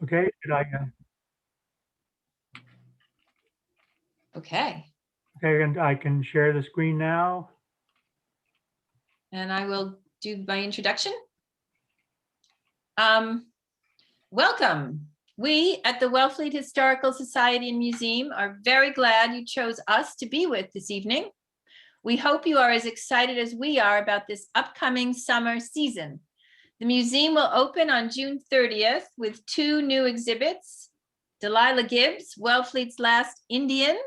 Okay, Okay. okay, and I can share the screen now. And I will do my introduction. Welcome. We at the Wellfleet Historical Society and Museum are very glad you chose us to be with this evening. We hope you are as excited as we are about this upcoming summer season. The museum will open on June 30th with 2 new exhibits: Delilah Gibbs, Wellfleet's Last Indian,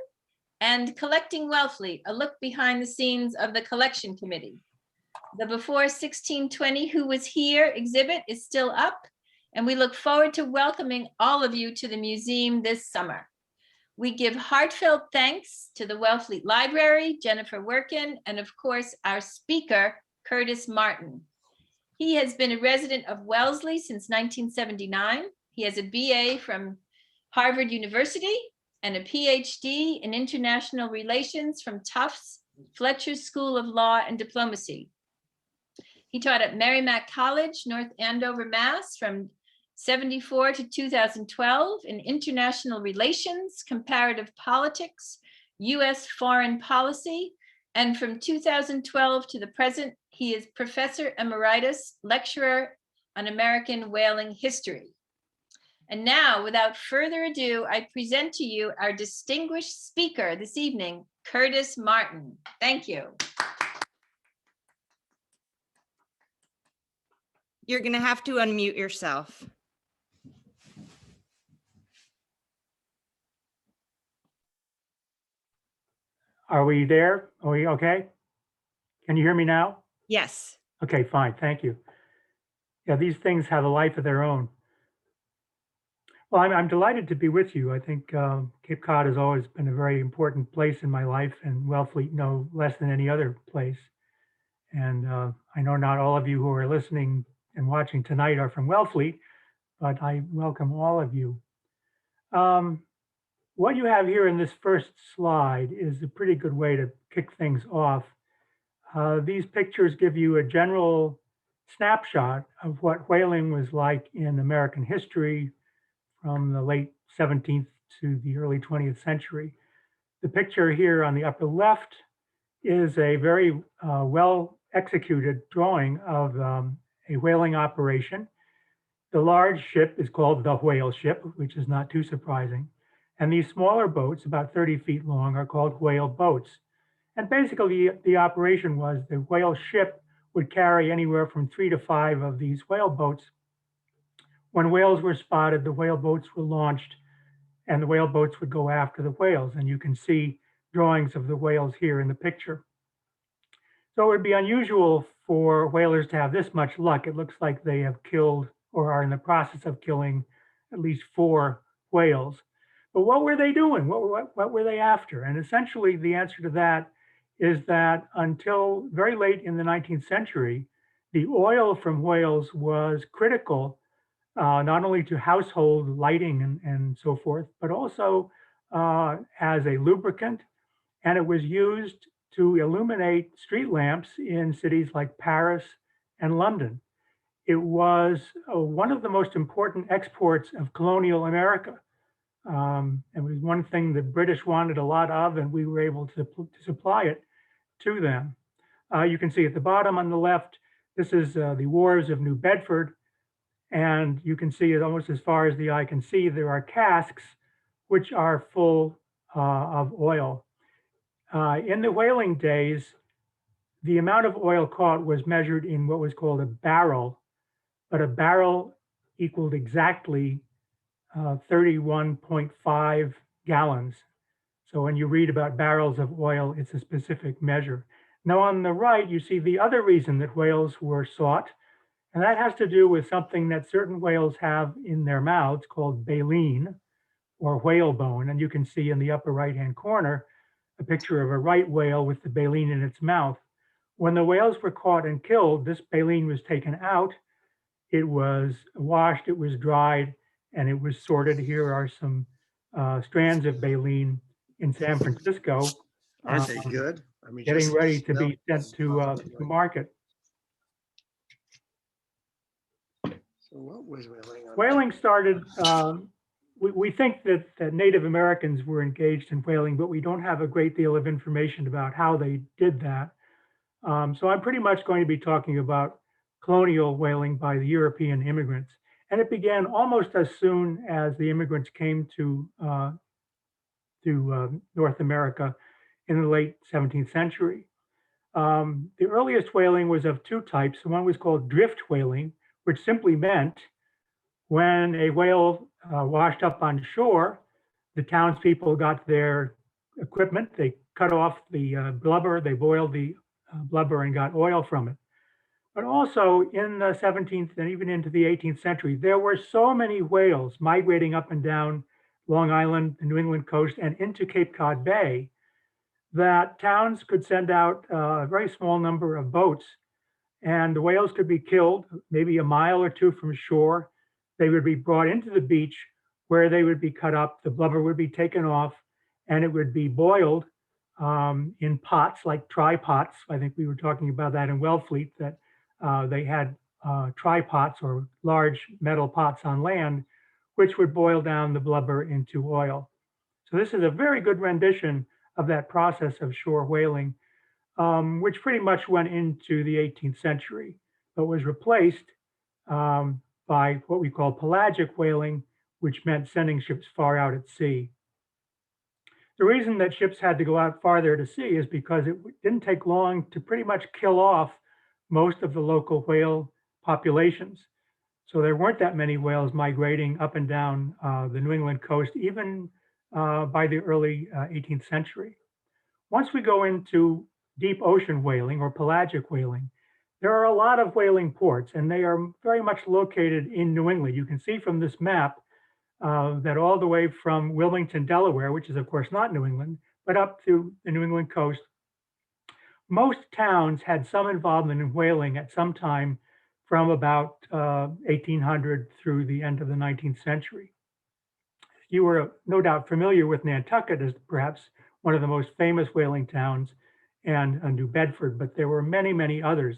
and Collecting Wellfleet, a look behind the scenes of the collection committee. The Before 1620 Who Was Here exhibit is still up, and we look forward to welcoming all of you to the museum this summer. We give heartfelt thanks to the Wellfleet Library, Jennifer Workin, and of course, our speaker, Curtis Martin. He has been a resident of Wellesley since 1979. He has a BA from Harvard University and a PhD in international relations from Tufts Fletcher School of Law and Diplomacy. He taught at Merrimack College, North Andover, Mass. From 1974 to 2012 in international relations, comparative politics, US foreign policy, and from 2012 to the present, he is Professor Emeritus, Lecturer on American Whaling History. And now, without further ado, I present to you our distinguished speaker this evening, Curtis Martin. Thank you. You're going to have to unmute yourself. Are we there? Are we okay? Can you hear me now? Yes. Okay, fine, thank you. Yeah, these things have a life of their own. Well, I'm delighted to be with you. I think Cape Cod has always been a very important place in my life, and Wellfleet no less than any other place. And I know not all of you who are listening and watching tonight are from Wellfleet, but I welcome all of you. What you have here in this first slide is a pretty good way to kick things off. These pictures give you a general snapshot of what whaling was like in American history from the late 17th to the early 20th century. The picture here on the upper left is a very well executed drawing of a whaling operation. The large ship is called the whale ship, which is not too surprising. And these smaller boats, about 30 feet long, are called whale boats. And basically, the operation was the whale ship would carry anywhere from 3 to 5 of these whale boats. When whales were spotted, the whale boats were launched, and the whale boats would go after the whales. And you can see drawings of the whales here in the picture. So it would be unusual for whalers to have this much luck. It looks like they have killed or are in the process of killing at least 4 whales. But what were they doing? What were they after? And essentially, the answer to that is that until very late in the 19th century, the oil from whales was critical not only to household lighting and so forth, but also as a lubricant. And it was used to illuminate street lamps in cities like Paris and London. It was one of the most important exports of colonial America. It was one thing the British wanted a lot of, and we were able to supply it to them. You can see at the bottom on the left, this is the wharves of New Bedford. And you can see it almost as far as the eye can see, there are casks which are full of oil. In the whaling days, the amount of oil caught was measured in what was called a barrel, but a barrel equaled exactly 31.5 gallons. So when you read about barrels of oil, it's a specific measure. Now on the right, you see the other reason that whales were sought, and that has to do with something that certain whales have in their mouths called baleen or whalebone. And you can see in the upper right-hand corner a picture of a right whale with the baleen in its mouth. When the whales were caught and killed, this baleen was taken out. It was washed, it was dried, and it was sorted. Here are some strands of baleen in San Francisco. Aren't they good? I mean, getting ready to be sent to market. So what was whaling on? Whaling started, we think that Native Americans were engaged in whaling, but we don't have a great deal of information about how they did that. So I'm pretty much going to be talking about colonial whaling by the European immigrants. And it began almost as soon as the immigrants came to North America in the late 17th century. The earliest whaling was of two types. One was called drift whaling, which simply meant when a whale washed up on shore, the townspeople got their equipment, they cut off the blubber, they boiled the blubber and got oil from it. But also in the 17th and even into the 18th century, there were so many whales migrating up and down Long Island, the New England coast, and into Cape Cod Bay that towns could send out a very small number of boats, and the whales could be killed maybe a mile or two from shore. They would be brought into the beach where they would be cut up, the blubber would be taken off, and it would be boiled in pots like tri-pots. I think we were talking about that in Wellfleet, that they had tri-pots or large metal pots on land, which would boil down the blubber into oil. So this is a very good rendition of that process of shore whaling, which pretty much went into the 18th century, but was replaced by what we call pelagic whaling, which meant sending ships far out at sea. The reason that ships had to go out farther to sea is because it didn't take long to pretty much kill off most of the local whale populations. So there weren't that many whales migrating up and down the New England coast, even by the early 18th century. Once we go into deep ocean whaling or pelagic whaling, there are a lot of whaling ports, and they are very much located in New England. You can see from this map that all the way from Wilmington, Delaware, which is of course not New England, but up to the New England coast, most towns had some involvement in whaling at some time from about 1800 through the end of the 19th century. You were no doubt familiar with Nantucket as perhaps one of the most famous whaling towns, and New Bedford, but there were many, many others.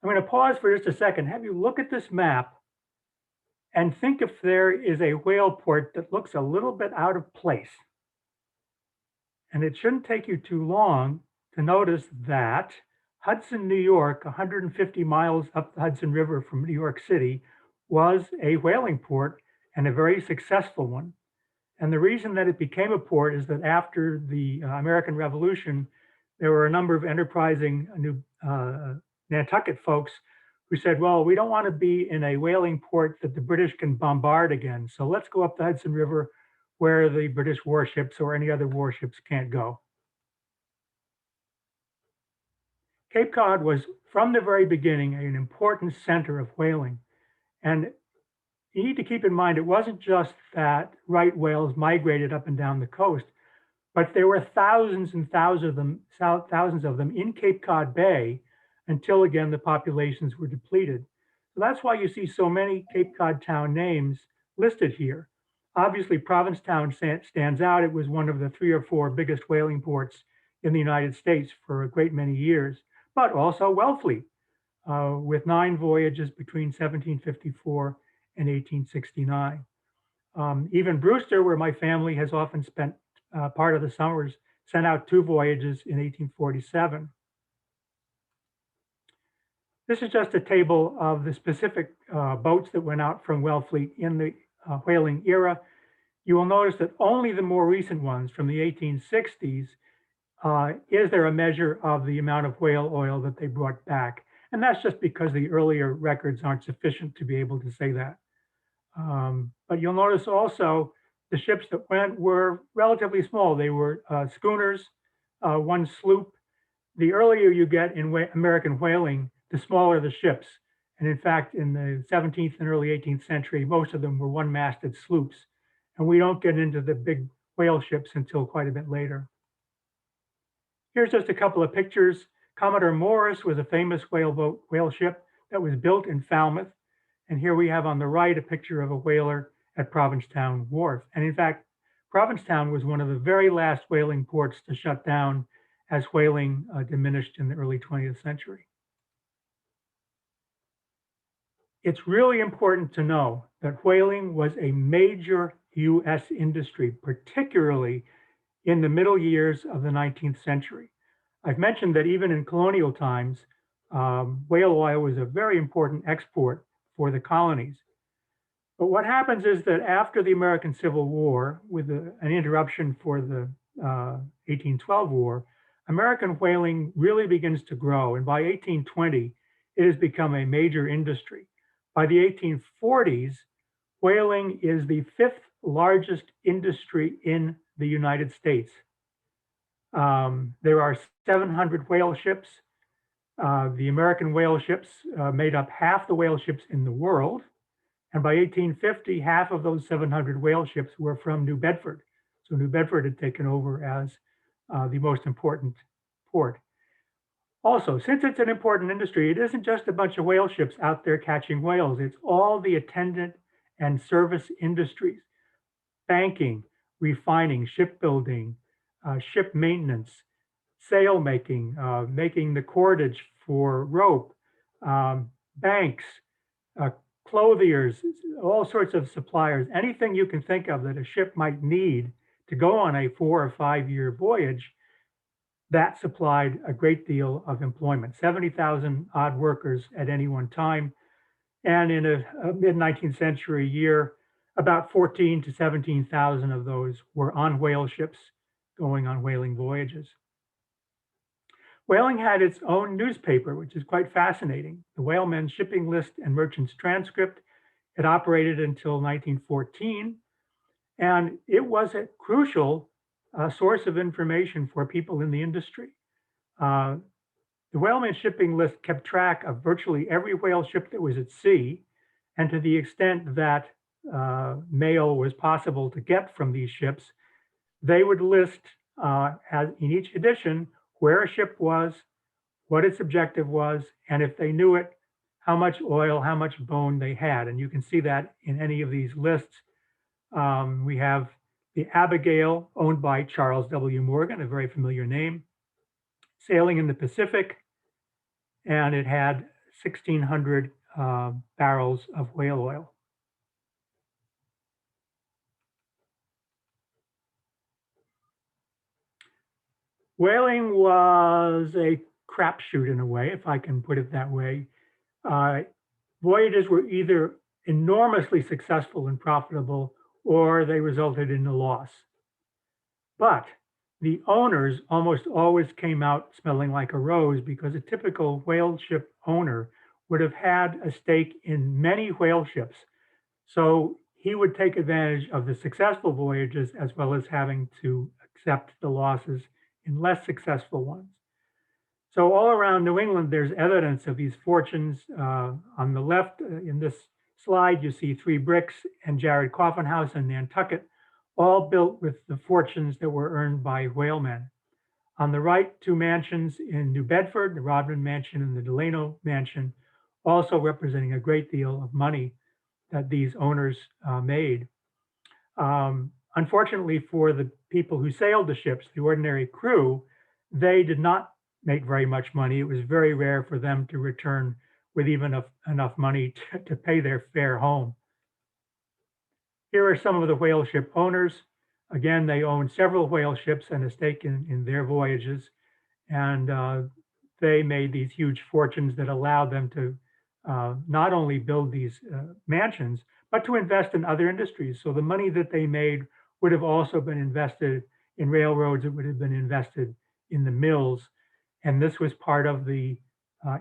I'm going to pause for just a second, have you look at this map and think if there is a whale port that looks a little bit out of place. And it shouldn't take you too long to notice that Hudson, New York, 150 miles up the Hudson River from New York City, was a whaling port and a very successful one. And the reason that it became a port is that after the American Revolution, there were a number of enterprising Nantucket folks who said, well, we don't want to be in a whaling port that the British can bombard again. So let's go up the Hudson River where the British warships or any other warships can't go. Cape Cod was, from the very beginning, an important center of whaling. And you need to keep in mind, it wasn't just that right whales migrated up and down the coast, but there were thousands and thousands of them in Cape Cod Bay until, again, the populations were depleted. So that's why you see so many Cape Cod town names listed here. Obviously, Provincetown stands out. It was one of the 3 or 4 biggest whaling ports in the United States for a great many years, but also Wellfleet, with 9 voyages between 1754 and 1869. Even Brewster, where my family has often spent part of the summers, sent out 2 voyages in 1847. This is just a table of the specific boats that went out from Wellfleet in the whaling era. You will notice that only the more recent ones from the 1860s is there a measure of the amount of whale oil that they brought back. And that's just because the earlier records aren't sufficient to be able to say that. But you'll notice also the ships that went were relatively small. They were schooners, 1 sloop. The earlier you get in American whaling, the smaller the ships. And in fact, in the 17th and early 18th century, most of them were 1-masted sloops. And we don't get into the big whale ships until quite a bit later. Here's just a couple of pictures. Commodore Morris was a famous whale ship that was built in Falmouth. And here we have on the right a picture of a whaler at Provincetown Wharf. And in fact, Provincetown was one of the very last whaling ports to shut down as whaling diminished in the early 20th century. it's really important to know that whaling was a major US industry, particularly in the middle years of the 19th century. I've mentioned that even in colonial times, whale oil was a very important export for the colonies. But what happens is that after the American Civil War, with an interruption for the 1812 war, American whaling really begins to grow. And by 1820, it has become a major industry. By the 1840s, whaling is the fifth largest industry in the United States. There are 700 whale ships. The American whale ships made up half the whale ships in the world. And by 1850, half of those 700 whale ships were from New Bedford. So New Bedford had taken over as the most important port. Also, since it's an important industry, it isn't just a bunch of whale ships out there catching whales. It's all the attendant and service industries, banking, refining, shipbuilding, ship maintenance, sail making, making the cordage for rope, banks, clothiers, all sorts of suppliers, anything you can think of that a ship might need to go on a 4 or 5 year voyage, that supplied a great deal of employment, 70,000 odd workers at any one time. And in a mid 19th century year, about 14 to 17,000 of those were on whale ships going on whaling voyages. Whaling had its own newspaper, which is quite fascinating, the Whalemen's Shipping List and Merchant's Transcript. It operated until 1914, and it was a crucial source of information for people in the industry. The Whalemen's Shipping List kept track of virtually every whale ship that was at sea, and to the extent that mail was possible to get from these ships, they would list in each edition where a ship was, what its objective was, and if they knew it, how much oil, how much bone they had. And you can see that in any of these lists. We have the Abigail, owned by Charles W. Morgan, a very familiar name, sailing in the Pacific, and it had 1,600 barrels of whale oil. Whaling was a crapshoot in a way, if I can put it that way. Voyages were either enormously successful and profitable, or they resulted in a loss. But the owners almost always came out smelling like a rose, because a typical whale ship owner would have had a stake in many whale ships. So he would take advantage of the successful voyages as well as having to accept the losses in less successful ones. So all around New England, there's evidence of these fortunes. On the left in this slide, you see 3 bricks and Jared Coffin House in Nantucket, all built with the fortunes that were earned by whalemen. On the right, 2 mansions in New Bedford, the Rodman Mansion and the Delano Mansion, also representing a great deal of money that these owners made. Unfortunately for the people who sailed the ships, the ordinary crew, they did not make very much money. It was very rare for them to return with even enough money to pay their fare home. Here are some of the whale ship owners. Again, they owned several whale ships and a stake in their voyages. And they made these huge fortunes that allowed them to not only build these mansions, but to invest in other industries. So the money that they made would have also been invested in railroads. It would have been invested in the mills. And this was part of the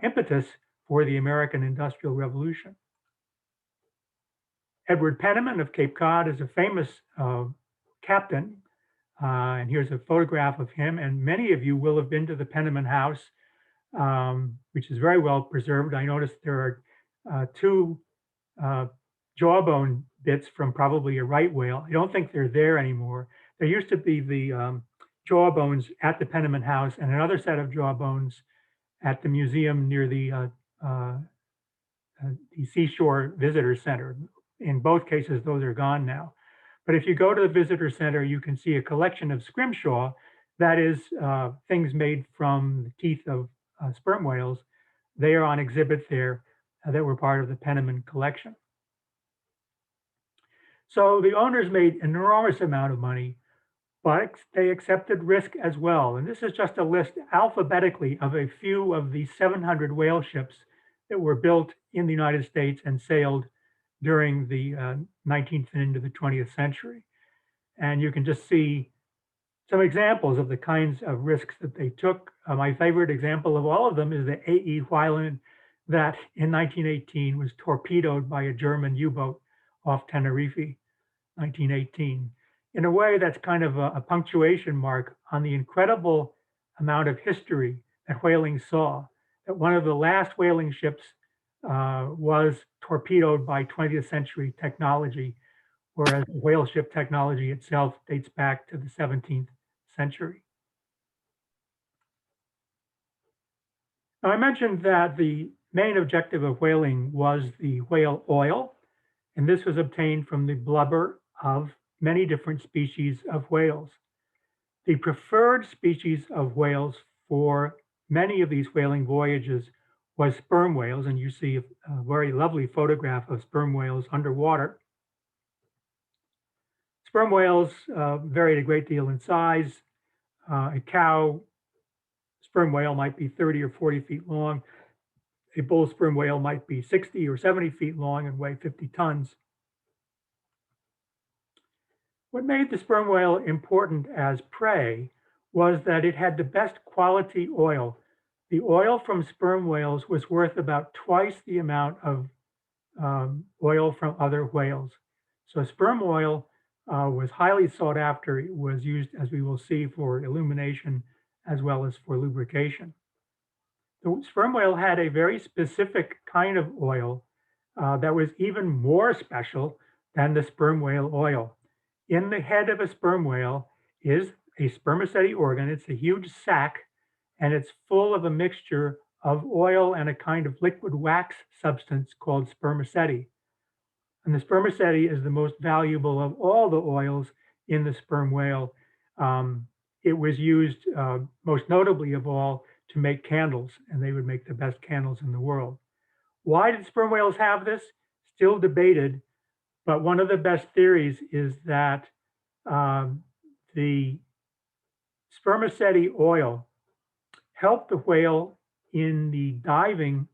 impetus for the American Industrial Revolution. Edward Penniman of Cape Cod is a famous captain. And here's a photograph of him. And many of you will have been to the Penniman House, which is very well preserved. I noticed there are 2 jawbone bits from probably a right whale. I don't think they're there anymore. There used to be the jawbones at the Penniman House and another set of jawbones at the museum near the Seashore Visitor Center. In both cases, those are gone now. But if you go to the visitor center, you can see a collection of scrimshaw, that is things made from the teeth of sperm whales. They are on exhibit there. that were part of the Penniman collection. So the owners made an enormous amount of money, but they accepted risk as well. And this is just a list alphabetically of a few of the 700 whale ships that were built in the United States and sailed during the 19th and into the 20th century. And you can just see some examples of the kinds of risks that they took. My favorite example of all of them is the A.E. Hwailen that in 1918 was torpedoed by a German U-boat off Tenerife, 1918. In a way, that's kind of a punctuation mark on the incredible amount of history that whaling saw, that one of the last whaling ships was torpedoed by 20th century technology, whereas the whale ship technology itself dates back to the 17th century. Now, I mentioned that the main objective of whaling was the whale oil, and this was obtained from the blubber of many different species of whales. The preferred species of whales for many of these whaling voyages was sperm whales, and you see a very lovely photograph of sperm whales underwater. Sperm whales varied a great deal in size. A cow sperm whale might be 30 or 40 feet long. A bull sperm whale might be 60 or 70 feet long and weigh 50 tons. What made the sperm whale important as prey was that it had the best quality oil. The oil from sperm whales was worth about twice the amount of oil from other whales. So sperm oil was highly sought after. It was used, as we will see, for illumination as well as for lubrication. The sperm whale had a very specific kind of oil that was even more special than the sperm whale oil. In the head of a sperm whale is a spermaceti organ. It's a huge sac, and it's full of a mixture of oil and a kind of liquid wax substance called spermaceti. And the spermaceti is the most valuable of all the oils in the sperm whale. It was used most notably of all to make candles, and they would make the best candles in the world. Why did sperm whales have this? Still debated, but one of the best theories is that the spermaceti oil helped the whale in the diving.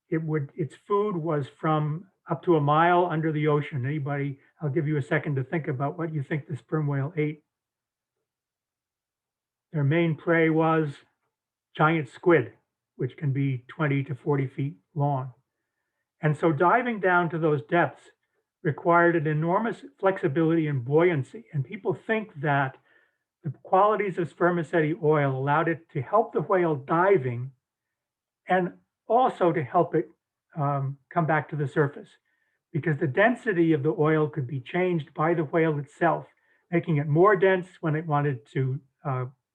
Its food was from up to a mile under the ocean. Anybody, I'll give you a second to think about what you think the sperm whale ate. Their main prey was giant squid, which can be 20 to 40 feet long. And so diving down to those depths required an enormous flexibility and buoyancy. And people think that the qualities of spermaceti oil allowed it to help the whale diving and also to help it come back to the surface, because the density of the oil could be changed by the whale itself, making it more dense when it wanted to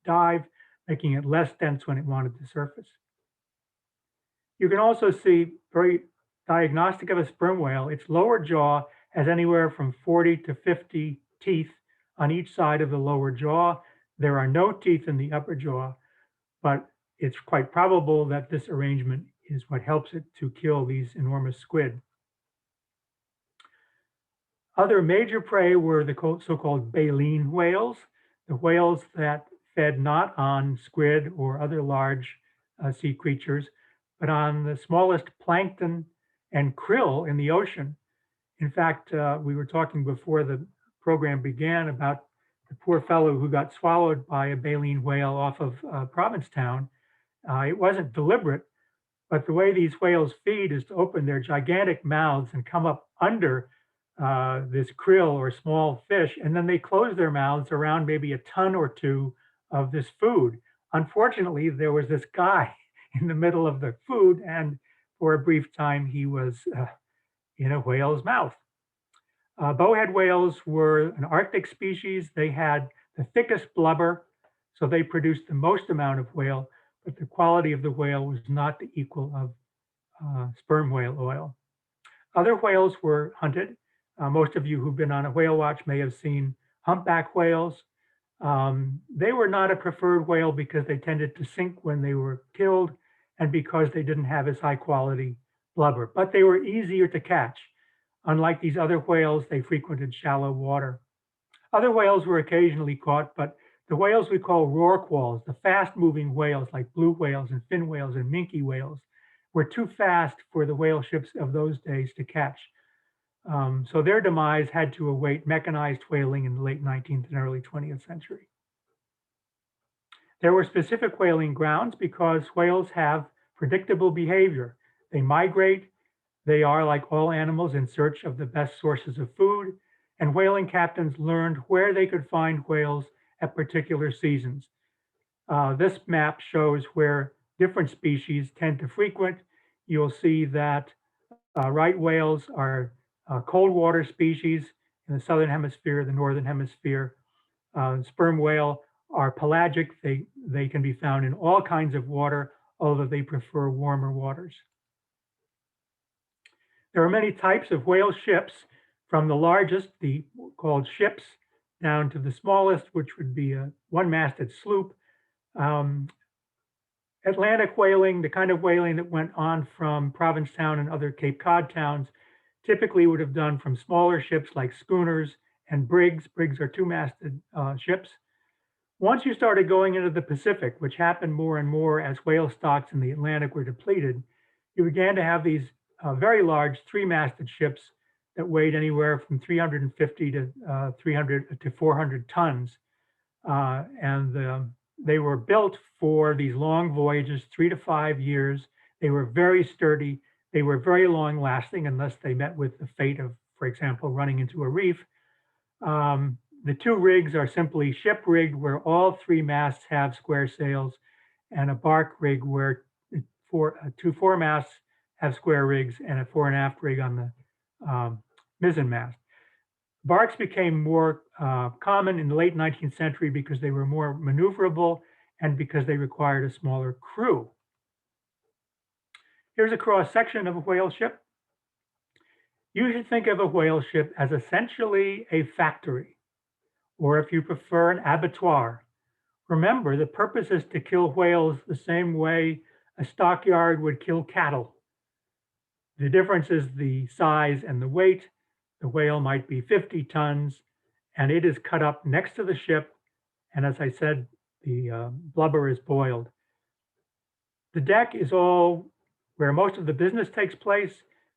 dive, making it less dense when it wanted to surface. You can also see, very diagnostic of a sperm whale, its lower jaw has anywhere from 40 to 50 teeth on each side of the lower jaw. There are no teeth in the upper jaw, but it's quite probable that this arrangement is what helps it to kill these enormous squid. Other major prey were the so-called baleen whales, the whales that fed not on squid or other large sea creatures, but on the smallest plankton and krill in the ocean. In fact, we were talking before the program began about the poor fellow who got swallowed by a baleen whale off of Provincetown. It wasn't deliberate, but the way these whales feed is to open their gigantic mouths and come up under this krill or small fish, and then they close their mouths around maybe a ton or two of this food. Unfortunately, there was this guy in the middle of the food, and for a brief time, he was in a whale's mouth. Bowhead whales were an Arctic species. They had the thickest blubber, so they produced the most amount of whale, but the quality of the whale was not the equal of sperm whale oil. Other whales were hunted. Most of you who've been on a whale watch may have seen humpback whales. They were not a preferred whale because they tended to sink when they were killed and because they didn't have as high quality blubber, but they were easier to catch. Unlike these other whales, they frequented shallow water. Other whales were occasionally caught, but the whales we call rorquals, the fast-moving whales like blue whales and fin whales and minke whales, were too fast for the whale ships of those days to catch. So their demise had to await mechanized whaling in the late 19th and early 20th century. There were specific whaling grounds because whales have predictable behavior. They migrate. They are, like all animals, in search of the best sources of food, and whaling captains learned where they could find whales at particular seasons. This map shows where different species tend to frequent. You'll see that right whales are cold water species in the southern hemisphere, the northern hemisphere. Sperm whale are pelagic. They can be found in all kinds of water, although they prefer warmer waters. There are many types of whale ships, from the largest, called ships, down to the smallest, which would be a one-masted sloop. Atlantic whaling, the kind of whaling that went on from Provincetown and other Cape Cod towns, typically would have done from smaller ships like schooners and brigs. Brigs are two-masted ships. Once you started going into the Pacific, which happened more and more as whale stocks in the Atlantic were depleted, you began to have these very large three-masted ships that weighed anywhere from 350 to 300 to 400 tons. They were built for these long voyages, 3 to 5 years. They were very sturdy. They were very long lasting unless they met with the fate of, for example, running into a reef. The two rigs are simply ship rigged, where all three masts have square sails, and a bark rig where two foremasts have square rigs and a fore and aft rig on the mizzen mast. Barks became more common in the late 19th century because they were more maneuverable and because they required a smaller crew. Here's a cross section of a whale ship. You should think of a whale ship as essentially a factory, or if you prefer, an abattoir. Remember, the purpose is to kill whales the same way a stockyard would kill cattle. The difference is the size and the weight. The whale might be 50 tons, and it is cut up next to the ship. And as I said, the blubber is boiled. The deck is all where most of the business takes place.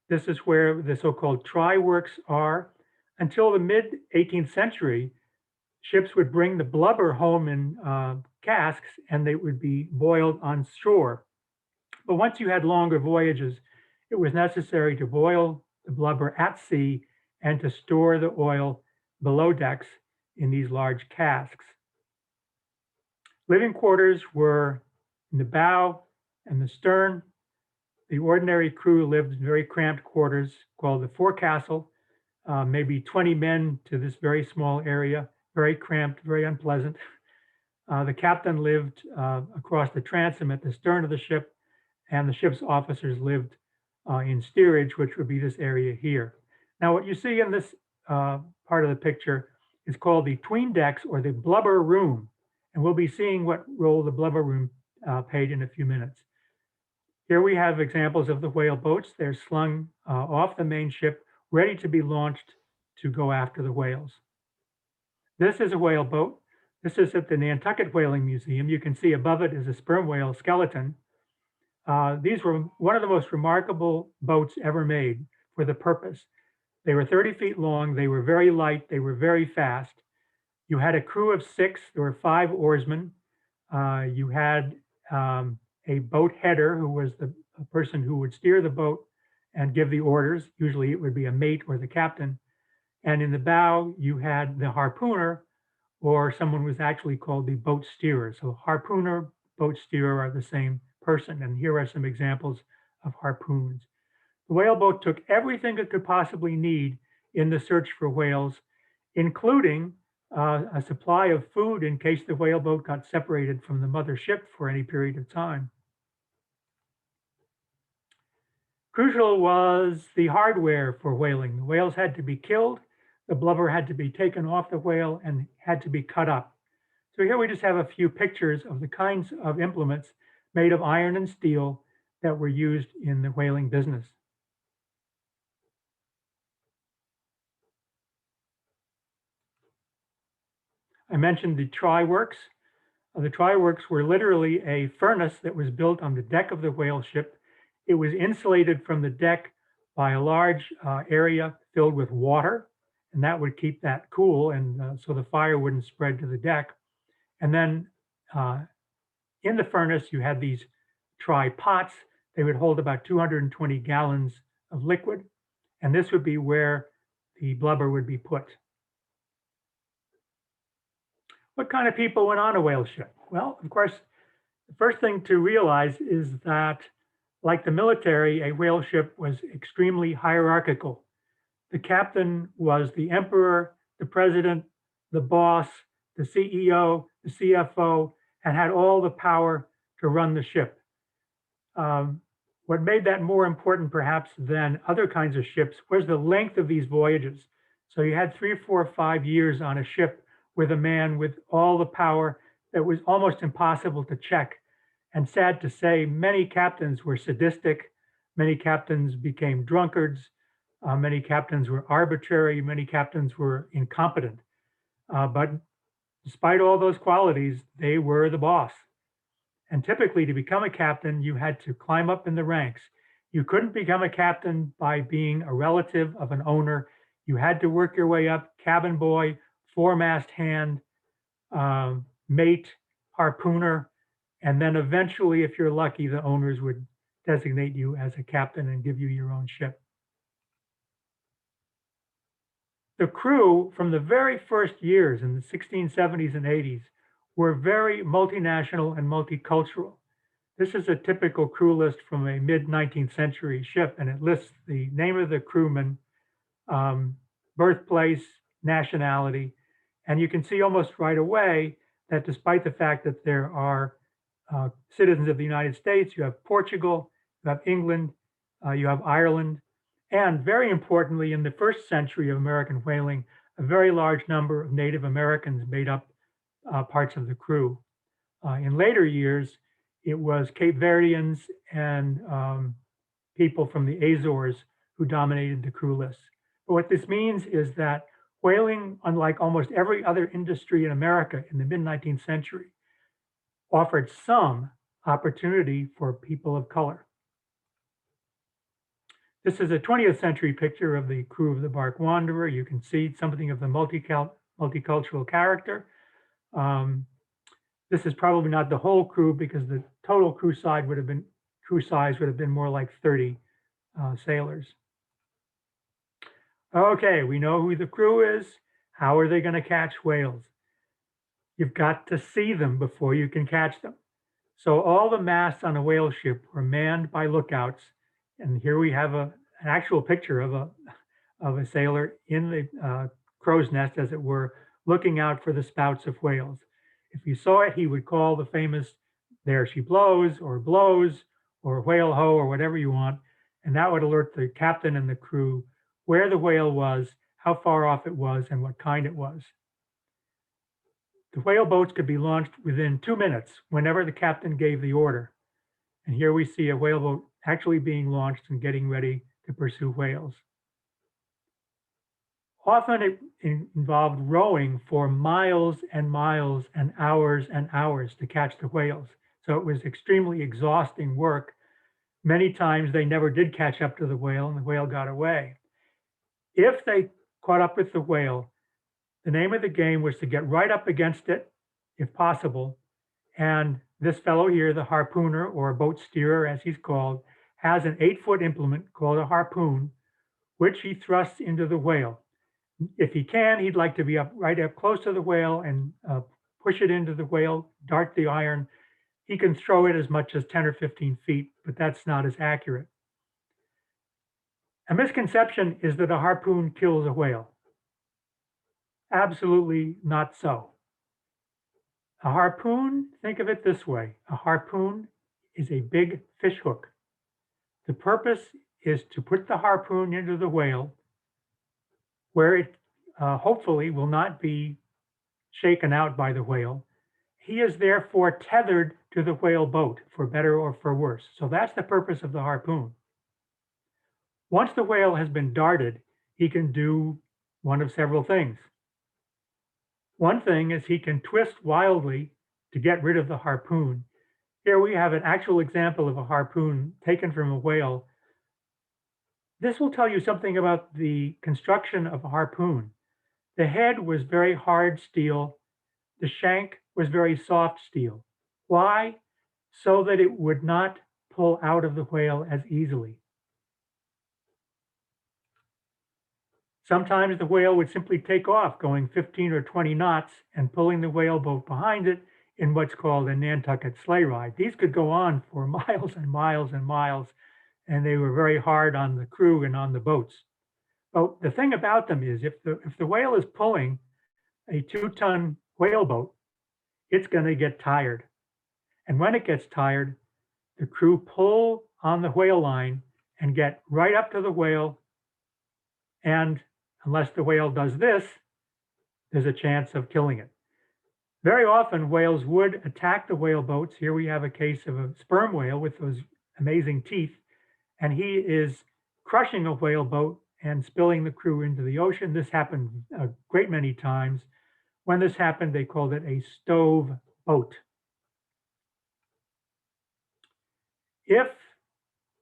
This is where the so-called try works are. Until the mid-18th century, ships would bring the blubber home in casks, and they would be boiled on shore. But once you had longer voyages, it was necessary to boil the blubber at sea and to store the oil below decks in these large casks. Living quarters were in the bow and the stern. The ordinary crew lived in very cramped quarters called the forecastle, maybe 20 men to this very small area, very cramped, very unpleasant. The captain lived across the transom at the stern of the ship, and the ship's officers lived in steerage, which would be this area here. Now, what you see in this part of the picture is called the 'tween decks, or the blubber room. And we'll be seeing what role the blubber room played in a few minutes. Here we have examples of the whale boats. They're slung off the main ship, ready to be launched to go after the whales. This is a whale boat. This is at the Nantucket Whaling Museum. You can see above it is a sperm whale skeleton. These were one of the most remarkable boats ever made for the purpose. They were 30 feet long. They were very light. They were very fast. You had a crew of 6. There were 5 oarsmen. You had a boat header, who was the person who would steer the boat and give the orders. Usually it would be a mate or the captain. And in the bow, you had the harpooner, or someone was actually called the boat steerer. So harpooner, boat steerer are the same person. And here are some examples of harpoons. The whale boat took everything it could possibly need in the search for whales, including a supply of food in case the whale boat got separated from the mother ship for any period of time. Crucial was the hardware for whaling. The whales had to be killed, the blubber had to be taken off the whale, and had to be cut up. So here we just have a few pictures of the kinds of implements made of iron and steel that were used in the whaling business. I mentioned the try works. The try works were literally a furnace that was built on the deck of the whale ship. It was insulated from the deck by a large area filled with water, and that would keep that cool, and so the fire wouldn't spread to the deck. And then in the furnace, you had these try pots. They would hold about 220 gallons of liquid, and this would be where the blubber would be put. What kind of people went on a whale ship? Well, of course, the first thing to realize is that, like the military, a whale ship was extremely hierarchical. The captain was the emperor, the president, the boss, the CEO, the CFO, and had all the power to run the ship. What made that more important, perhaps, than other kinds of ships was the length of these voyages. So you had 3, 4, 5 years on a ship with a man with all the power that was almost impossible to check. And sad to say, many captains were sadistic. Many captains became drunkards. Many captains were arbitrary. Many captains were incompetent. But despite all those qualities, they were the boss. And typically, to become a captain, you had to climb up in the ranks. You couldn't become a captain by being a relative of an owner. You had to work your way up, cabin boy, foremast hand, mate, harpooner, and then eventually, if you're lucky, the owners would designate you as a captain and give you your own ship. The crew from the very first years in the 1670s and 80s were very multinational and multicultural. This is a typical crew list from a mid-19th century ship, and it lists the name of the crewman, birthplace, nationality, and you can see almost right away that despite the fact that there are citizens of the United States, you have Portugal, you have England, you have Ireland, and very importantly, in the first century of American whaling, a very large number of Native Americans made up parts of the crew. In later years, it was Cape Verdeans and people from the Azores who dominated the crew lists. But what this means is that whaling, unlike almost every other industry in America in the mid-19th century, offered some opportunity for people of color. This is a 20th century picture of the crew of the bark Wanderer. You can see something of the multicultural character. This is probably not the whole crew because the total crew size would have been more like 30 sailors. Okay, we know who the crew is. How are they going to catch whales? You've got to see them before you can catch them. So all the masts on a whale ship were manned by lookouts. And here we have an actual picture of a sailor in the crow's nest, as it were, looking out for the spouts of whales. If you saw it, he would call the famous, "There she blows," or "whale ho," or whatever you want. And that would alert the captain and the crew where the whale was, how far off it was, and what kind it was. The whale boats could be launched within 2 minutes whenever the captain gave the order. And here we see a whale boat actually being launched and getting ready to pursue whales. Often it involved rowing for miles and miles and hours to catch the whales. So it was extremely exhausting work. Many times they never did catch up to the whale and the whale got away. If they caught up with the whale, the name of the game was to get right up against it, if possible. And this fellow here, the harpooner or boat steerer, as he's called, has an 8-foot implement called a harpoon, which he thrusts into the whale. If he can, he'd like to be right up close to the whale and push it into the whale, dart the iron. He can throw it as much as 10 or 15 feet, but that's not as accurate. A misconception is that a harpoon kills a whale. Absolutely not so. A harpoon, think of it this way. A harpoon is a big fish hook. The purpose is to put the harpoon into the whale where it hopefully will not be shaken out by the whale. He is therefore tethered to the whale boat, for better or for worse. So that's the purpose of the harpoon. Once the whale has been darted, he can do one of several things. One thing is he can twist wildly to get rid of the harpoon. Here we have an actual example of a harpoon taken from a whale. This will tell you something about the construction of a harpoon. The head was very hard steel. The shank was very soft steel. Why? So that it would not pull out of the whale as easily. Sometimes the whale would simply take off going 15 or 20 knots and pulling the whaleboat behind it in what's called a Nantucket sleigh ride. These could go on for miles and miles and miles, and they were very hard on the crew and on the boats. But the thing about them is if the whale is pulling a 2-ton whaleboat, it's going to get tired. And when it gets tired, the crew pull on the whale line and get right up to the whale. And unless the whale does this, there's a chance of killing it. Very often, whales would attack the whale boats. Here we have a case of a sperm whale with those amazing teeth, and he is crushing a whale boat and spilling the crew into the ocean. This happened a great many times. When this happened, they called it a stove boat. If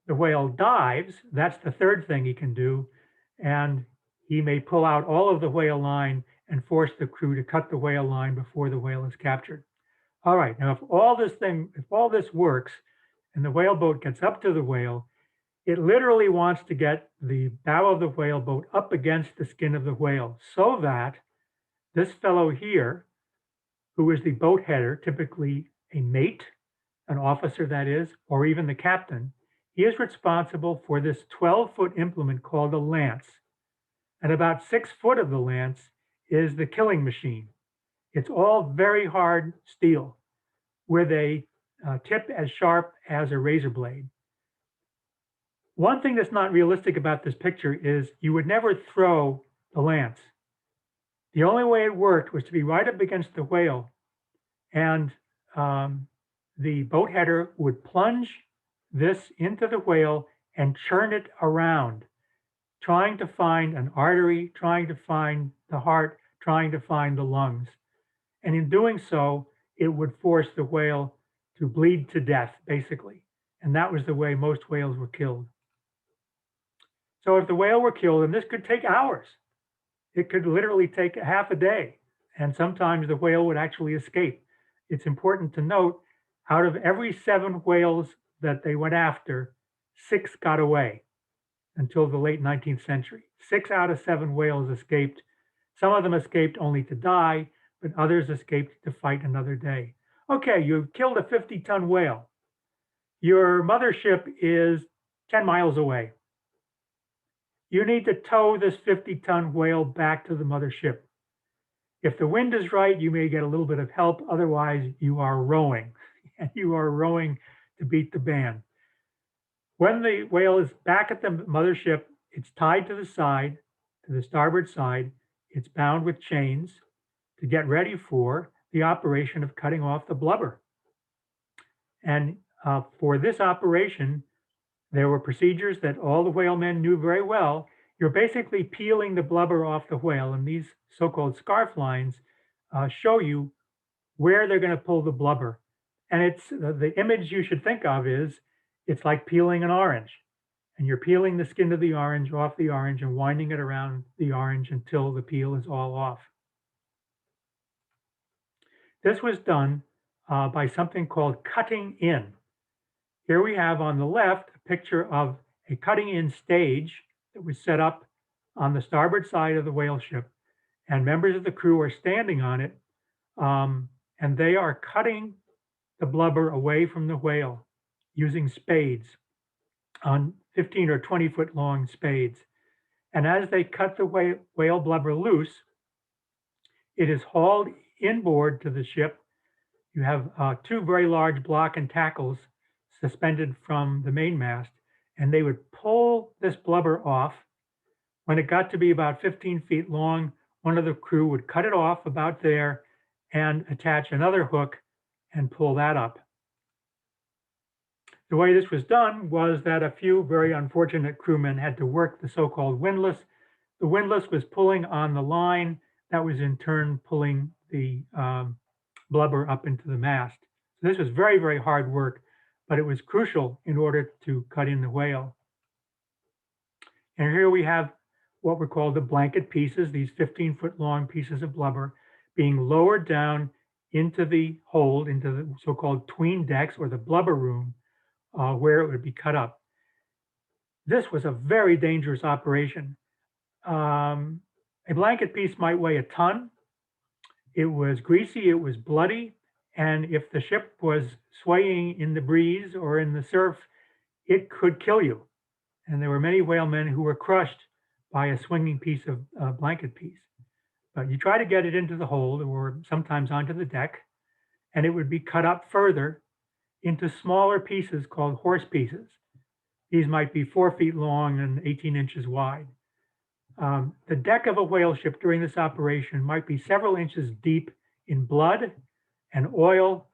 the whale dives, that's the third thing he can do, and he may pull out all of the whale line and force the crew to cut the whale line before the whale is captured. All right, now if all this works and the whaleboat gets up to the whale, it literally wants to get the bow of the whaleboat up against the skin of the whale so that this fellow here, who is the boat header, typically a mate, an officer that is, or even the captain, he is responsible for this 12-foot implement called a lance. And about 6 foot of the lance is the killing machine. It's all very hard steel with a tip as sharp as a razor blade. One thing that's not realistic about this picture is you would never throw the lance. The only way it worked was to be right up against the whale, and the boat header would plunge this into the whale and churn it around, trying to find an artery, trying to find the heart, trying to find the lungs. And in doing so, it would force the whale to bleed to death, basically. And that was the way most whales were killed. So if the whale were killed, and this could take hours, it could literally take half a day, and sometimes the whale would actually escape. It's important to note, out of every 7 whales that they went after, 6 got away until the late 19th century. 6 out of 7 whales escaped. Some of them escaped only to die, but others escaped to fight another day. Okay, you've killed a 50-ton whale. Your mothership is 10 miles away. You need to tow this 50-ton whale back to the mothership. If the wind is right, you may get a little bit of help. Otherwise, you are rowing, and you are rowing to beat the band. When the whale is back at the mothership, it's tied to the side, to the starboard side. It's bound with chains to get ready for the operation of cutting off the blubber. And for this operation, there were procedures that all the whalemen knew very well. You're basically peeling the blubber off the whale, and these so-called scarf lines show you where they're going to pull the blubber. And it's the image you should think of is it's like peeling an orange, and you're peeling the skin of the orange off the orange and winding it around the orange until the peel is all off. This was done by something called cutting in. Here we have on the left a picture of a cutting in stage that was set up on the starboard side of the whale ship, and members of the crew are standing on it, and they are cutting the blubber away from the whale using spades, on 15 or 20 foot long spades. And as they cut the whale blubber loose, it is hauled inboard to the ship. You have 2 very large block and tackles suspended from the mainmast, and they would pull this blubber off. When it got to be about 15 feet long, one of the crew would cut it off about there and attach another hook and pull that up. The way this was done was that a few very unfortunate crewmen had to work the so-called windlass. The windlass was pulling on the line that was in turn pulling the blubber up into the mast. So this was very, very hard work, but it was crucial in order to cut in the whale. And here we have what were called the blanket pieces, these 15-foot long pieces of blubber being lowered down into the hold, into the so-called tween decks or the blubber room, where it would be cut up. This was a very dangerous operation. A blanket piece might weigh a ton. It was greasy, it was bloody, and if the ship was swaying in the breeze or in the surf, it could kill you. And there were many whalemen who were crushed by a swinging piece of blanket piece. But you try to get it into the hold or sometimes onto the deck, and it would be cut up further into smaller pieces called horse pieces. These might be 4 feet long and 18 inches wide. The deck of a whale ship during this operation might be several inches deep in blood and oil,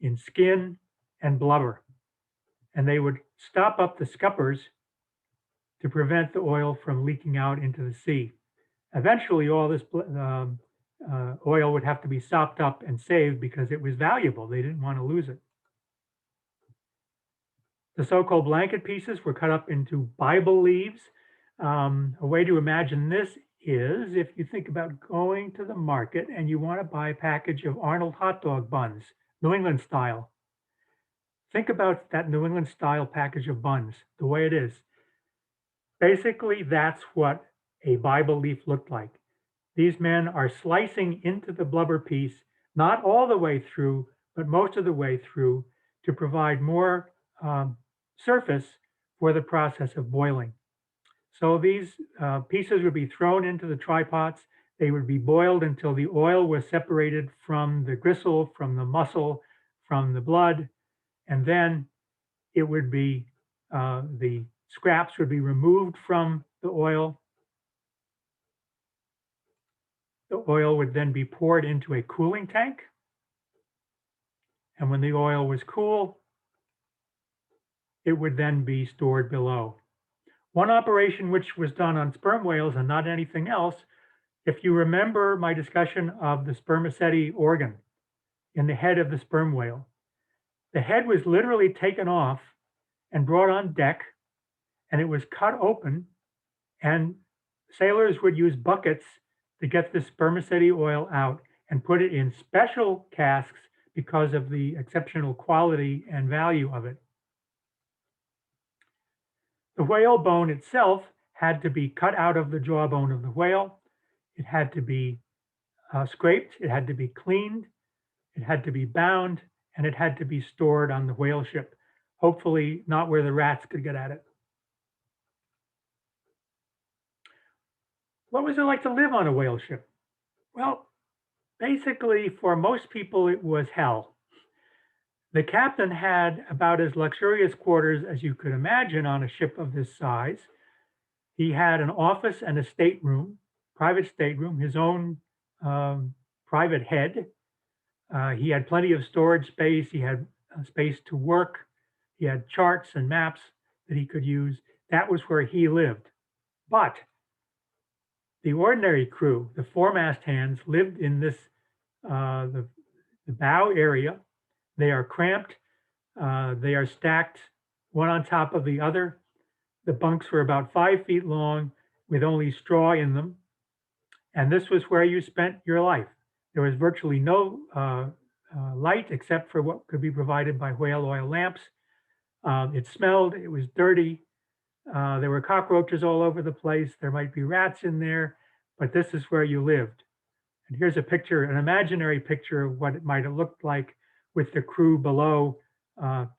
in skin and blubber. And they would stop up the scuppers to prevent the oil from leaking out into the sea. Eventually, all this oil would have to be sopped up and saved because it was valuable. They didn't want to lose it. The so-called blanket pieces were cut up into Bible leaves. A way to imagine this is if you think about going to the market and you want to buy a package of Arnold hot dog buns, New England style. Think about that New England style package of buns, the way it is. Basically, that's what a Bible leaf looked like. These men are slicing into the blubber piece, not all the way through, but most of the way through to provide more surface for the process of boiling. So these pieces would be thrown into the tripots. They would be boiled until the oil was separated from the gristle, from the muscle, from the blood, and then it would be, the scraps would be removed from the oil. The oil would then be poured into a cooling tank. And when the oil was cool, it would then be stored below. One operation which was done on sperm whales and not anything else, if you remember my discussion of the spermaceti organ in the head of the sperm whale, the head was literally taken off and brought on deck, and it was cut open, and sailors would use buckets to get the spermaceti oil out and put it in special casks because of the exceptional quality and value of it. The whale bone itself had to be cut out of the jawbone of the whale. It had to be scraped, it had to be cleaned, it had to be bound, and it had to be stored on the whale ship, hopefully not where the rats could get at it. What was it like to live on a whale ship? Well, basically, for most people, it was hell. The captain had about as luxurious quarters as you could imagine on a ship of this size. He had an office and a stateroom, private stateroom, his own private head. He had plenty of storage space. He had space to work. He had charts and maps that he could use. That was where he lived. But the ordinary crew, the foremast hands, lived in this the bow area. They are cramped. They are stacked one on top of the other. The bunks were about 5 feet long with only straw in them. And this was where you spent your life. There was virtually no light except for what could be provided by whale oil lamps. It smelled, it was dirty. There were cockroaches all over the place. There might be rats in there, but this is where you lived. And here's a picture, an imaginary picture of what it might have looked like with the crew below,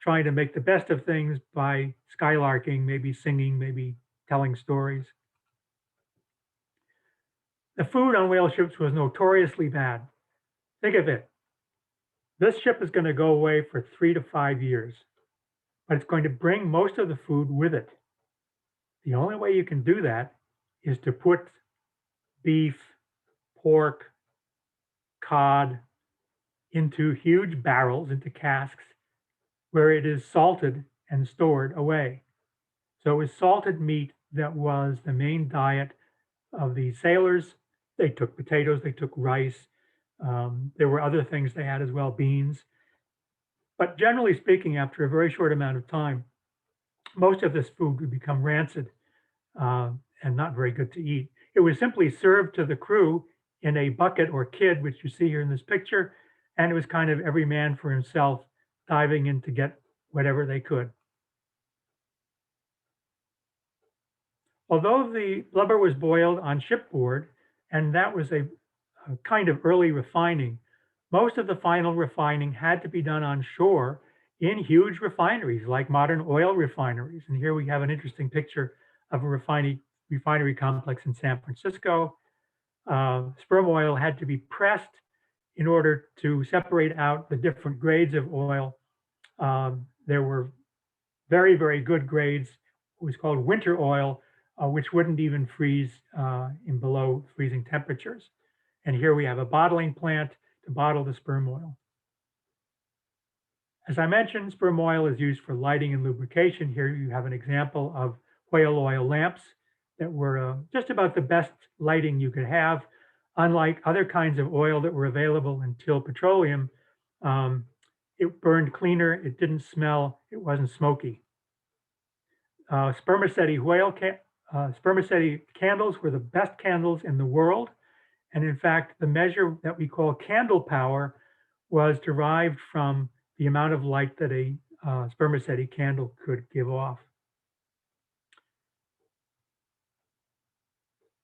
trying to make the best of things by skylarking, maybe singing, maybe telling stories. The food on whale ships was notoriously bad. Think of it. This ship is going to go away for 3 to 5 years, but it's going to bring most of the food with it. The only way you can do that is to put beef, pork, cod into huge barrels, into casks, where it is salted and stored away. So it was salted meat that was the main diet of the sailors. They took potatoes, they took rice, There were other things they had as well, beans. But generally speaking, after a very short amount of time, most of this food would become rancid uh, and not very good to eat. It was simply served to the crew in a bucket or kid, which you see here in this picture, and it was kind of every man for himself diving in to get whatever they could. Although the blubber was boiled on shipboard, and that was a kind of early refining, most of the final refining had to be done on shore in huge refineries like modern oil refineries. And here we have an interesting picture of a refinery complex in San Francisco. Sperm oil had to be pressed in order to separate out the different grades of oil. There were very, very good grades. It was called winter oil, which wouldn't even freeze in below freezing temperatures. And here we have a bottling plant to bottle the sperm oil. As I mentioned, sperm oil is used for lighting and lubrication. Here you have an example of whale oil lamps that were just about the best lighting you could have. Unlike other kinds of oil that were available until petroleum, um, it burned cleaner, it didn't smell, it wasn't smoky. Spermaceti spermaceti candles were the best candles in the world. And in fact, the measure that we call candle power was derived from the amount of light that a spermaceti candle could give off.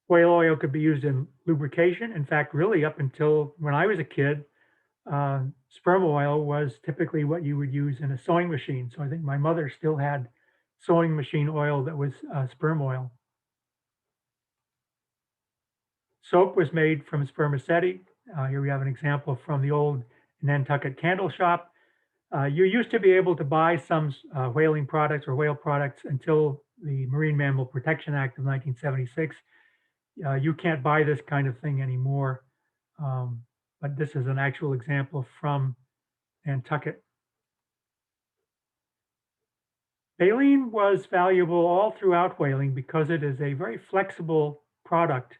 Whale oil could be used in lubrication. In fact, really up until when I was a kid, sperm oil was typically what you would use in a sewing machine. So I think my mother still had sewing machine oil that was sperm oil. Soap was made from spermaceti. Here we have an example from the old Nantucket candle shop. You used to be able to buy some whaling products or whale products until the Marine Mammal Protection Act of 1976. You can't buy this kind of thing anymore. But this is an actual example from Nantucket. Baleen was valuable all throughout whaling because it is a very flexible product.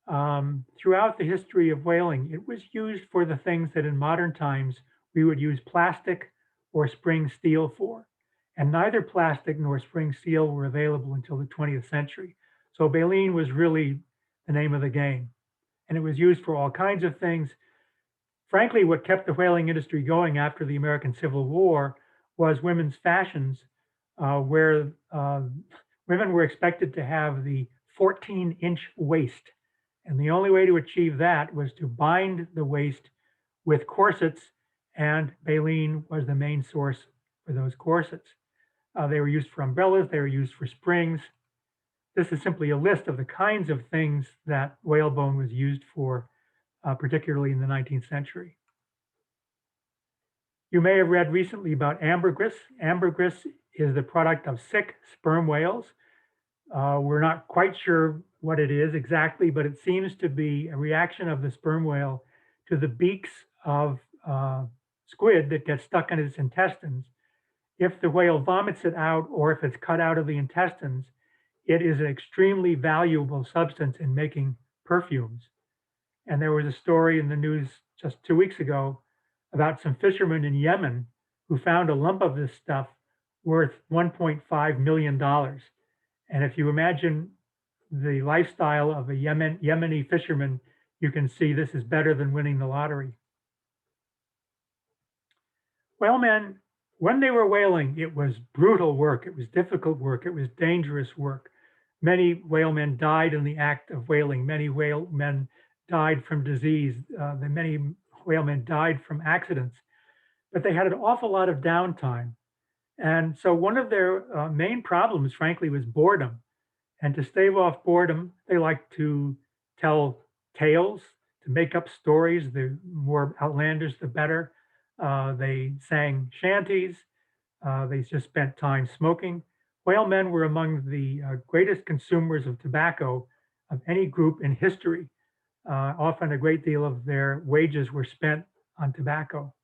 Throughout the history of whaling, it was used for the things that in modern times we would use plastic or spring steel for. And neither plastic nor spring steel were available until the 20th century. So baleen was really the name of the game. And it was used for all kinds of things. Frankly, what kept the whaling industry going after the American Civil War was women's fashions, where women were expected to have the 14-inch waist. And the only way to achieve that was to bind the waist with corsets, and baleen was the main source for those corsets. They were used for umbrellas, they were used for springs. This is simply a list of the kinds of things that whalebone was used for, particularly in the 19th century. You may have read recently about ambergris. Ambergris is the product of sick sperm whales. We're not quite sure what it is exactly, but it seems to be a reaction of the sperm whale to the beaks of squid that get stuck in its intestines. If the whale vomits it out or if it's cut out of the intestines, it is an extremely valuable substance in making perfumes. And there was a story in the news just 2 weeks ago about some fishermen in Yemen who found a lump of this stuff worth $1.5 million. And if you imagine the lifestyle of a Yemeni fisherman, you can see this is better than winning the lottery. Whalemen, when they were whaling, it was brutal work, it was difficult work, it was dangerous work. Many whalemen died in the act of whaling. Many whalemen died from disease. Many whalemen died from accidents, but they had an awful lot of downtime. And so one of their main problems, frankly, was boredom. And to stave off boredom, they liked to tell tales, to make up stories. The more outlandish, the better. They sang shanties. They just spent time smoking. Whalemen were among the greatest consumers of tobacco of any group in history. Often a great deal of their wages were spent on tobacco.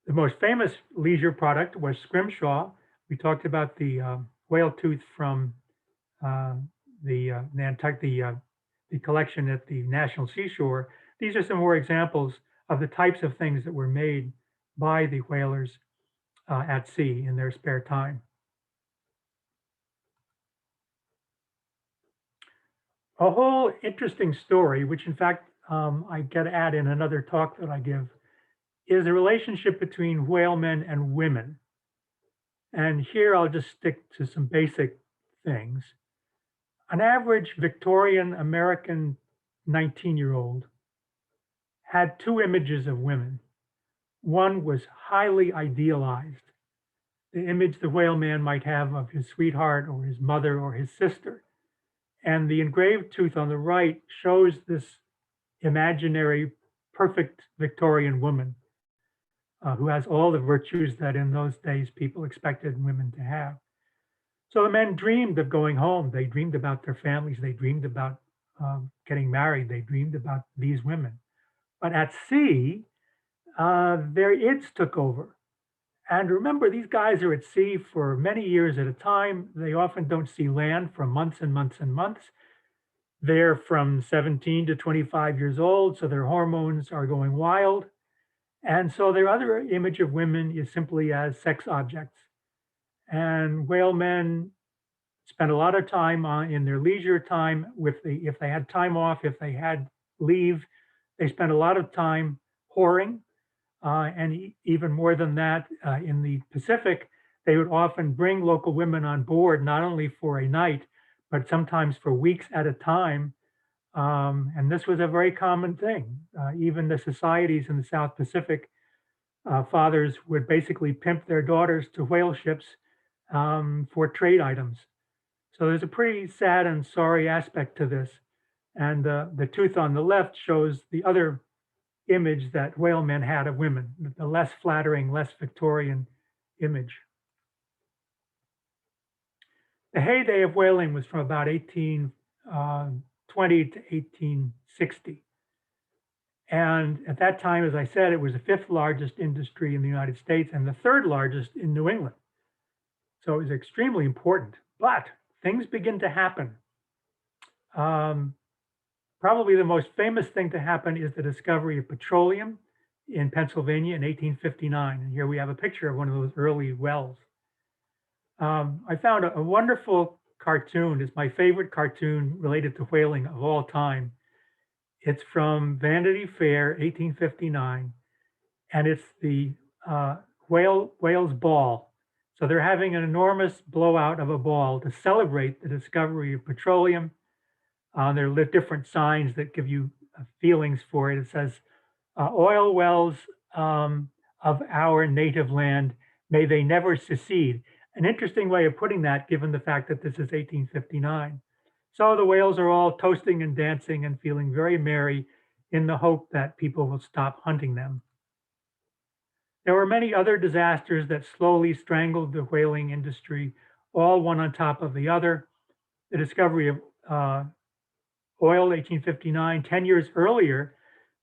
The most famous leisure product was scrimshaw. We talked about the whale tooth from the Nantucket, the collection at the National Seashore. These are some more examples of the types of things that were made by the whalers at sea in their spare time. A whole interesting story, which in fact I get to add in another talk that I give, is the relationship between whalemen and women. And here I'll just stick to some basic things. An average Victorian American 19-year-old had two images of women. One was highly idealized, the image the whaleman might have of his sweetheart or his mother or his sister. And the engraved tooth on the right shows this imaginary perfect Victorian woman who has all the virtues that in those days people expected women to have. So the men dreamed of going home. They dreamed about their families. They dreamed about getting married. They dreamed about these women. But at sea, their ids took over. And remember, these guys are at sea for many years at a time. They often don't see land for months and months and months. They're from 17 to 25 years old, so their hormones are going wild. And so their other image of women is simply as sex objects. And whalemen spend a lot of time in their leisure time if they had time off, if they had leave, they spend a lot of time whoring. And even more than that, in the Pacific, they would often bring local women on board, not only for a night, but sometimes for weeks at a time. And this was a very common thing. Even the societies in the South Pacific, fathers would basically pimp their daughters to whale ships for trade items. So there's a pretty sad and sorry aspect to this. And the tooth on the left shows the other image that whalemen had of women, the less flattering, less Victorian image. The heyday of whaling was from about 1820 to 1860. And at that time, as I said, it was the fifth largest industry in the United States and the third largest in New England. So it was extremely important, but things begin to happen. Probably the most famous thing to happen is the discovery of petroleum in Pennsylvania in 1859. And here we have a picture of one of those early wells. I found a wonderful cartoon. It's my favorite cartoon related to whaling of all time. It's from Vanity Fair, 1859, and it's the whale's ball. So they're having an enormous blowout of a ball to celebrate the discovery of petroleum. There are different signs that give you feelings for it. It says, oil wells of our native land, may they never secede. An interesting way of putting that, given the fact that this is 1859. So the whales are all toasting and dancing and feeling very merry in the hope that people will stop hunting them. There were many other disasters that slowly strangled the whaling industry, all one on top of the other. The discovery of oil, 1859, 10 years earlier,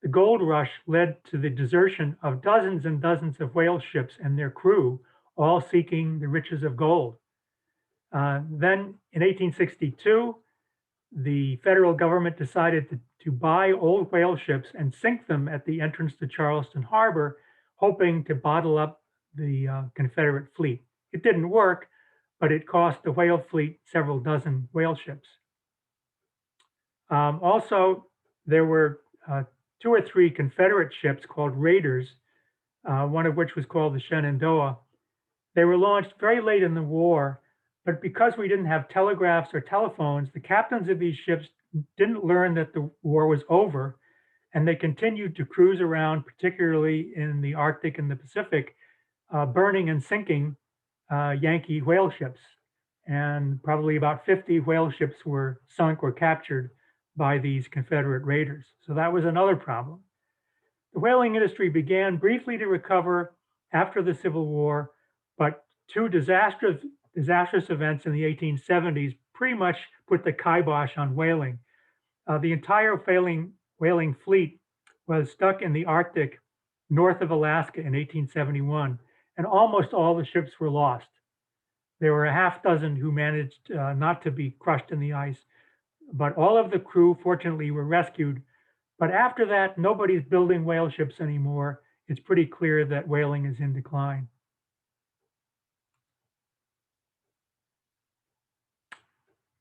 the gold rush led to the desertion of dozens and dozens of whale ships and their crew, all seeking the riches of gold. Then in 1862, the federal government decided to buy old whale ships and sink them at the entrance to Charleston Harbor, hoping to bottle up the Confederate fleet. It didn't work, but it cost the whale fleet several dozen whale ships. Also, there were 2 or 3 Confederate ships called raiders, one of which was called the Shenandoah. They were launched very late in the war, but because we didn't have telegraphs or telephones, the captains of these ships didn't learn that the war was over, and they continued to cruise around, particularly in the Arctic and the Pacific, burning and sinking Yankee whale ships. And probably about 50 whale ships were sunk or captured by these Confederate raiders. So that was another problem. The whaling industry began briefly to recover after the Civil War, but 2 disastrous events in the 1870s pretty much put the kibosh on whaling. The entire whaling fleet was stuck in the Arctic north of Alaska in 1871, and almost all the ships were lost. There were a half dozen who managed not to be crushed in the ice. but all of the crew fortunately were rescued. But after that, nobody's building whale ships anymore. It's pretty clear that whaling is in decline.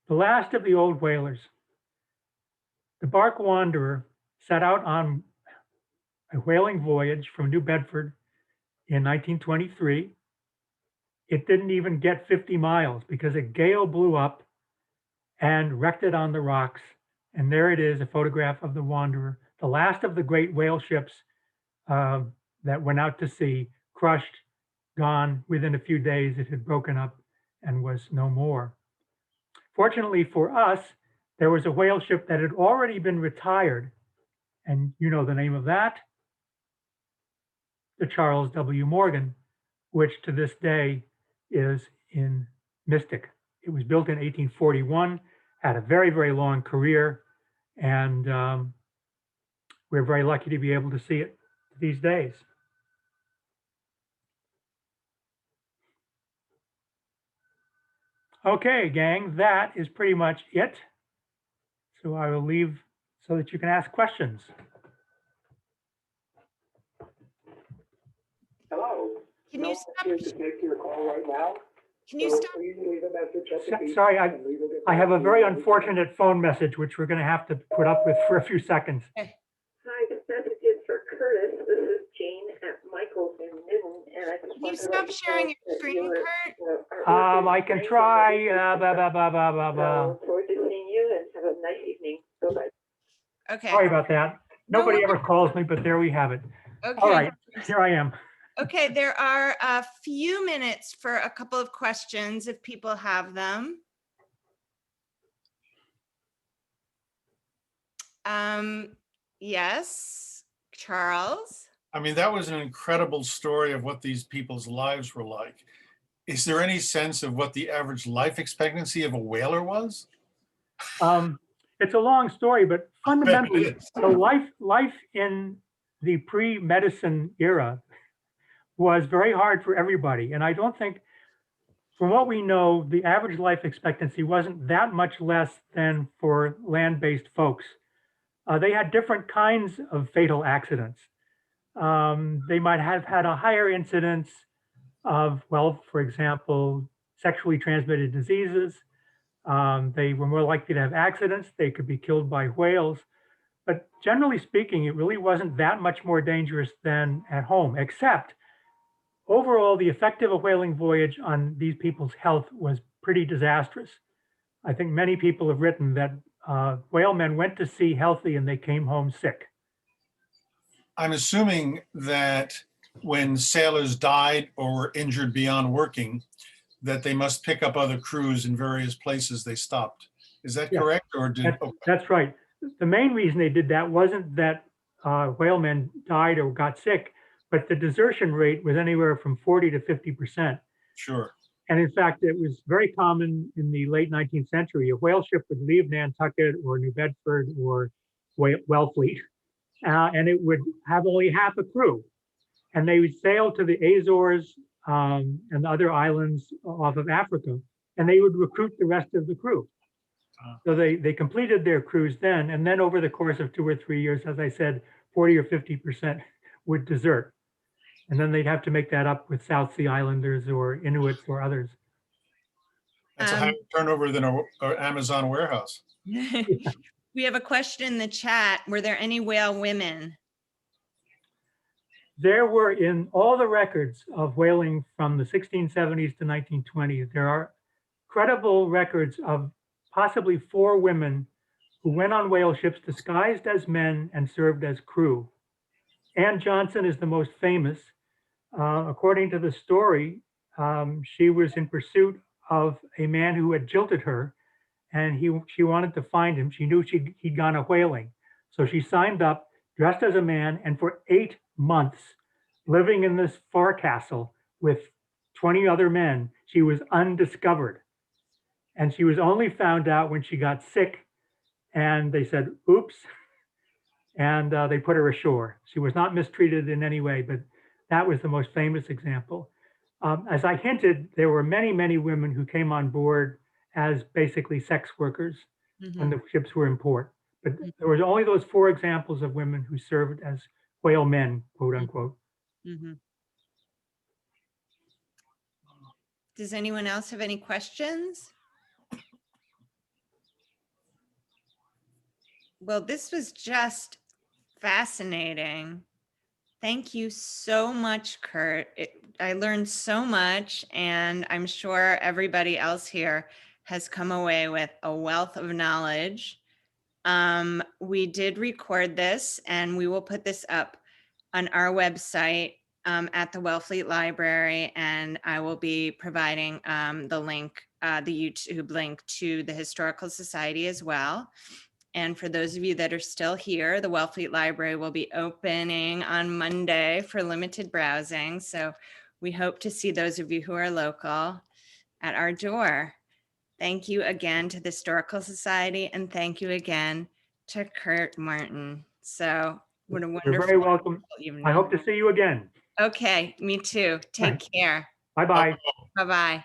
The last of the old whalers. The bark Wanderer set out on a whaling voyage from New Bedford in 1923. It didn't even get 50 miles because a gale blew up and wrecked it on the rocks. And there it is, a photograph of the Wanderer, the last of the great whale ships that went out to sea, crushed, gone within a few days. It had broken up and was no more. Fortunately for us, there was a whale ship that had already been retired. And you know the name of that? The Charles W. Morgan, which to this day is in Mystic. It was built in 1841, had a very, very long career, and we're very lucky to be able to see it these days. Okay, gang, that is pretty much it. So I will leave so that you can ask questions. Hello. Can No you stop? one here to take your call right now. Can you So stop? please leave a message at the beep Sorry, and we will get I back have a to very you when we can. unfortunate phone message, which we're going to have to put up with for a few seconds. Hi, this message is for Curtis. This is Jane at Michael's in Newton, and I just Can you wanted to stop let you sharing know your that screen, your Kurt? artwork I is can great try. and Blah, blah, blah, blah, blah, so blah. look forward to seeing you and have a nice evening. Bye-bye. Okay. Sorry about that. No Nobody ever worries. calls me, but there we have it. Okay. All right, here I am. Okay, there are a few minutes for a couple of questions if people have them. Yes, Charles. I mean, that was an incredible story of what these people's lives were like. Is there any sense of what the average life expectancy of a whaler was? It's a long story, but fundamentally, it is. so life in the pre-medicine era was very hard for everybody. And I don't think, from what we know, the average life expectancy wasn't that much less than for land-based folks. They had different kinds of fatal accidents. They might have had a higher incidence of, well, for example, sexually transmitted diseases. They were more likely to have accidents. They could be killed by whales. But generally speaking, it really wasn't that much more dangerous than at home, except overall, the effect of a whaling voyage on these people's health was pretty disastrous. I think many people have written that whalemen went to sea healthy and they came home sick. I'm assuming that when sailors died or were injured beyond working, that they must pick up other crews in various places they stopped. Is that Yeah. correct? Or did That's right. The main reason they did that wasn't that whalemen died or got sick, but the desertion rate was anywhere from 40 to 50%. Sure. And in fact, it was very common in the late 19th century. A whale ship would leave Nantucket or New Bedford or Wellfleet, and it would have only half a crew. And they would sail to the Azores and the other islands off of Africa, and they would recruit the rest of the crew. So they completed their cruise then, and then over the course of 2 or 3 years, as I said, 40 or 50% would desert. And then they'd have to make that up with South Sea Islanders or Inuits or others. That's a higher turnover than an Amazon warehouse. We have a question in the chat. Were there any whale women? There were, in all the records of whaling from the 1670s to 1920s, there are credible records of possibly 4 women who went on whale ships disguised as men and served as crew. Ann Johnson is the most famous. According to the story, she was in pursuit of a man who had jilted her, and she wanted to find him. She knew he'd gone a whaling. So she signed up, dressed as a man, and for 8 months, living in this forecastle with 20 other men, she was undiscovered. And she was only found out when she got sick, and they said, oops, and they put her ashore. She was not mistreated in any way, but that was the most famous example. As I hinted, there were many, many women who came on board as basically sex workers. when the ships were in port. But Mhm. there was only those 4 examples of women who served as whalemen, quote unquote. Mhm. Does anyone else have any questions? Well, this was just fascinating. Thank you so much, Kurt. I learned so much, and I'm sure everybody else here has come away with a wealth of knowledge. We did record this, and we will put this up on our website at the Wellfleet Library, and I will be providing the link, the YouTube link to the Historical Society as well. And for those of you that are still here, the Wellfleet Library will be opening on Monday for limited browsing. So we hope to see those of you who are local at our door. Thank you again to the Historical Society, and thank you again to Kurt Martin. So what a You're wonderful very welcome. evening. I hope to see you again. Okay, me too. Take care. Bye-bye. Bye-bye.